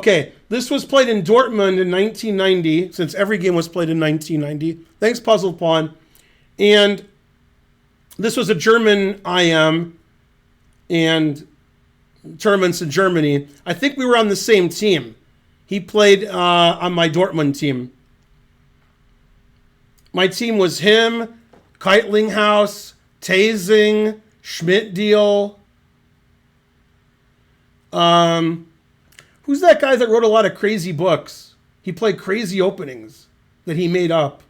Okay, this was played in Dortmund in 1990, since every game was played in 1990. Thanks, Puzzle Pawn. And this was a German IM and tournaments in Germany. I think we were on the same team. He played on my Dortmund team. My team was him, Keitlinghaus, Tasing, Schmidt-Deal. Who's that guy that wrote a lot of crazy books? He played crazy openings that he made up.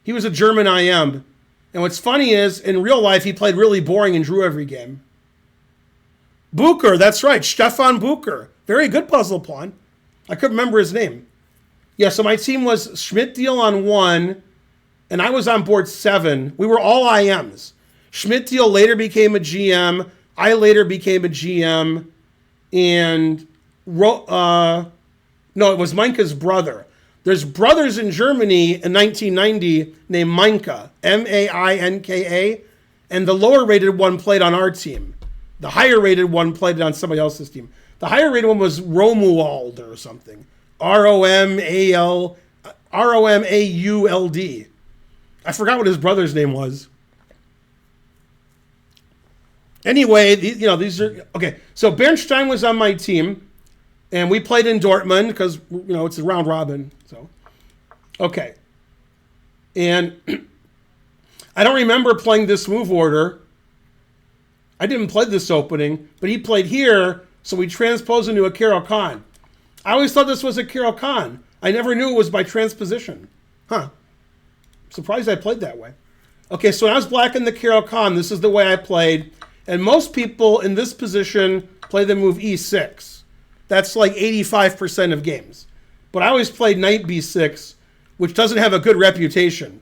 He was a German IM. And what's funny is, in real life, he played really boring and drew every game. Bucher, that's right, Stefan Bucher. Very good, Puzzle Pawn. I couldn't remember his name. Yeah, so my team was Schmidt-Deal on 1, and I was on board 7. We were all IMs. Schmidt-Deal later became a GM. I later became a GM. And, no, it was Meinke's brother. There's brothers in Germany in 1990 named Meinke, M-A-I-N-K-A, and the lower-rated one played on our team. The higher-rated one played on somebody else's team. The higher-rated one was Romuald or something. R-O-M-A-U-L-D. I forgot what his brother's name was. Anyway, these are... Okay, so Bernd Stein was on my team, and we played in Dortmund because, it's a round robin. So, okay. And I don't remember playing this move order. I didn't play this opening, but he played here, so we transposed into a Carol Khan. I always thought this was a Carol Khan. I never knew it was by transposition. Huh. Surprised I played that way. Okay, so when I was black in the Carol Khan, this is the way I played. And most people in this position play the move E6. That's like 85% of games. But I always played knight B6, which doesn't have a good reputation.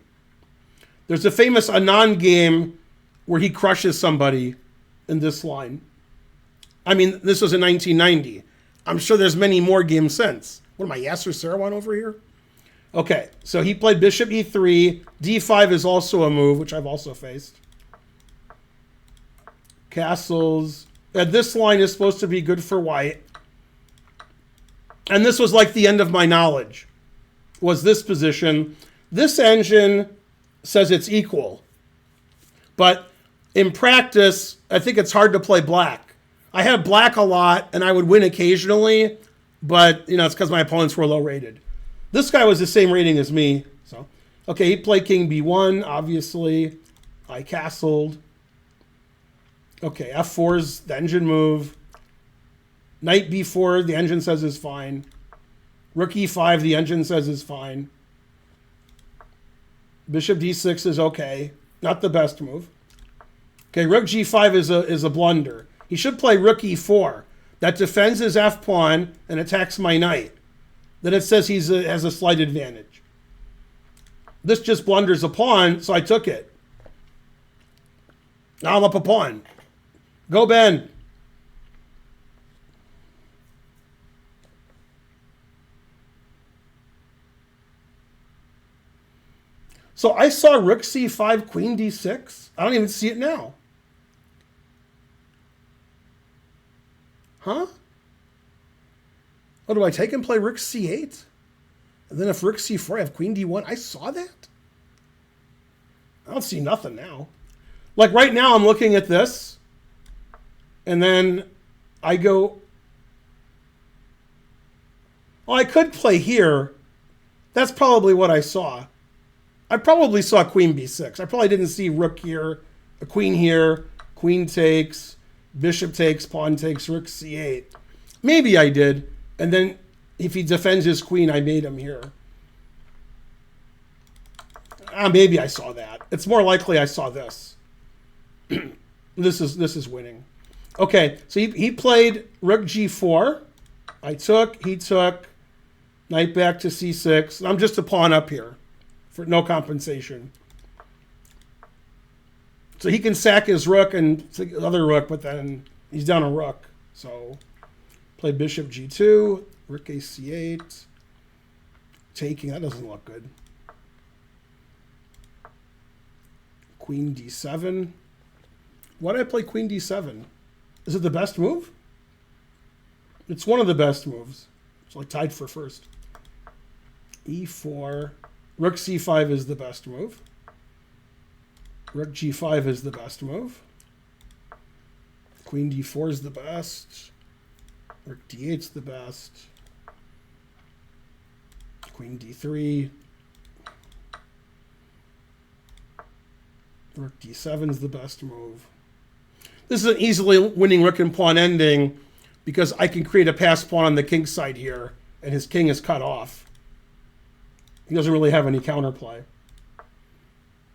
There's a famous Anand game where he crushes somebody in this line. I mean, this was in 1990. I'm sure there's many more games since. What am I, Yasser Seirawan over here? Okay, so he played bishop e3. d5 is also a move, which I've also faced. Castles. And this line is supposed to be good for white. And this was like the end of my knowledge, was this position. This engine says it's equal. But in practice, I think it's hard to play black. I had black a lot, and I would win occasionally, but, it's because my opponents were low rated. This guy was the same rating as me. So, okay, he played king b1, obviously. I castled. Okay, f4 is the engine move. Knight b4, the engine says is fine. Rook e5, the engine says is fine. Bishop d6 is okay. Not the best move. Okay, rook g5 is a blunder. He should play rook e4. That defends his f-pawn and attacks my knight. Then it says he has a slight advantage. This just blunders a pawn, so I took it. Now I'm up a pawn. Go, Ben. So I saw rook c5, queen d6. I don't even see it now. Huh? Oh, do I take and play rook c8? And then if rook c4, I have queen d1. I saw that? I don't see nothing now. Like right now, I'm looking at this. And then I go... Oh, I could play here. That's probably what I saw. I probably saw queen b6. I probably didn't see rook here, a queen here, queen takes, bishop takes, pawn takes, rook c8. Maybe I did. And then if he defends his queen, I made him here. Maybe I saw that. It's more likely I saw this. This is winning. Okay, so he played rook g4. I took, he took, knight back to c6. I'm just a pawn up here for no compensation. So he can sack his rook and the other rook, but then he's down a rook. So play bishop g2, rook a c8, taking. That doesn't look good. Queen d7. Why did I play queen d7? Is it the best move? It's one of the best moves. It's like tied for first. E4. Rook C5 is the best move. Rook G5 is the best move. Queen D4 is the best. Rook D8 is the best. Queen D3. Rook D7 is the best move. This is an easily winning rook and pawn ending because I can create a pass pawn on the king side here, and his king is cut off. He doesn't really have any counterplay.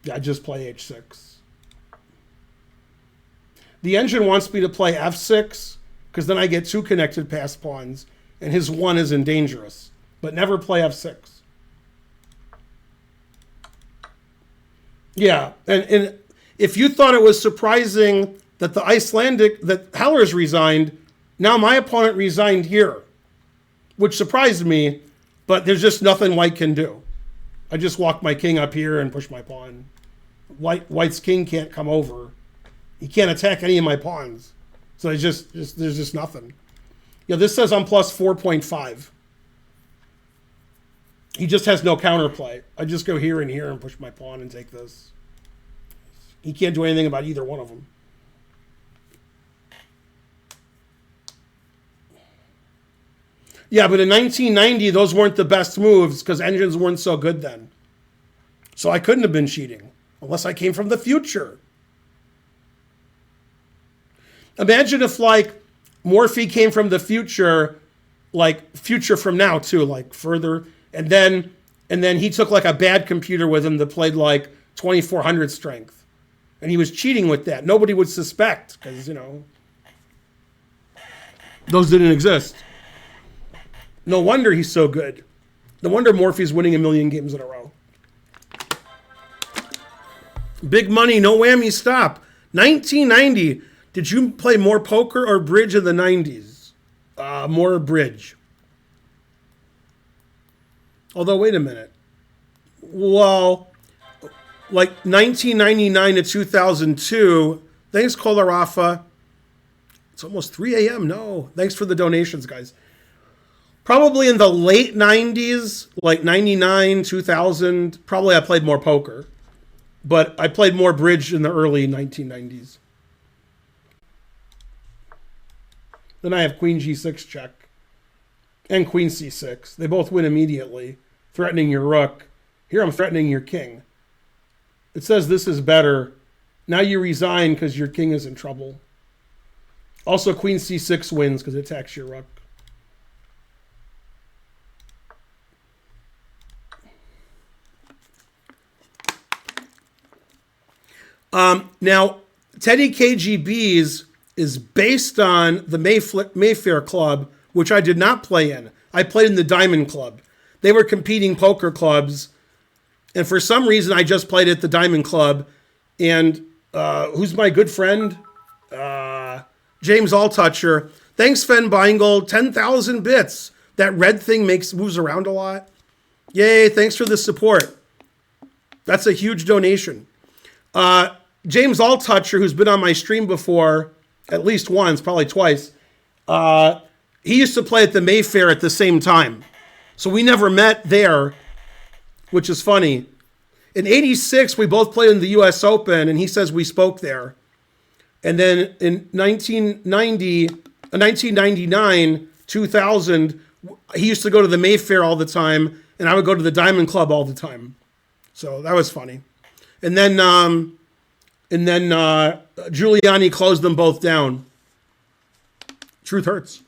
Yeah, I just play H6. The engine wants me to play F6 because then I get 2 connected pass pawns, and his 1 isn't dangerous. But never play F6. Yeah, and if you thought it was surprising that that Heller's resigned, now my opponent resigned here, which surprised me, but there's just nothing White can do. I just walk my king up here and push my pawn. White's king can't come over. He can't attack any of my pawns. So there's just nothing. Yeah, this says I'm plus 4.5. He just has no counterplay. I just go here and here and push my pawn and take this. He can't do anything about either one of them. Yeah, but in 1990, those weren't the best moves because engines weren't so good then. So I couldn't have been cheating unless I came from the future. Imagine if, like, Morphy came from the future, like, future from now, too, like, further. And then he took, like, a bad computer with him that played, like, 2400 strength. And he was cheating with that. Nobody would suspect because, you know, those didn't exist. No wonder he's so good. No wonder Morphy's winning a million games in a row. Big money, no whammy, stop. 1990. Did you play more poker or bridge in the 90s? More bridge. Although, wait a minute. Well, like 1999 to 2002. Thanks, Kolarafa. It's almost 3 a.m. No. Thanks for the donations, guys. Probably in the late 90s, like 99, 2000, probably I played more poker. But I played more bridge in the early 1990s. Then I have Queen G6 check. And Queen C6. They both win immediately, threatening your rook. Here I'm threatening your king. It says this is better. Now you resign because your king is in trouble. Also, Queen C6 wins because it attacks your rook. Now, Teddy KGB's is based on the Mayfair Club, which I did not play in. I played in the Diamond Club. They were competing poker clubs, and for some reason, I just played at the Diamond Club. And who's my good friend? James Alltoucher. Thanks, Fen Finegold. 10,000 bits. That red thing moves around a lot. Yay, thanks for the support. That's a huge donation. James Alltoucher, who's been on my stream before, at least once, probably twice, he used to play at the Mayfair at the same time. So we never met there, which is funny. In 86, we both played in the U.S. Open, and he says we spoke there. And then in 1999, 2000, he used to go to the Mayfair all the time, and I would go to the Diamond Club all the time. So that was funny. And then Giuliani closed them both down. Truth hurts.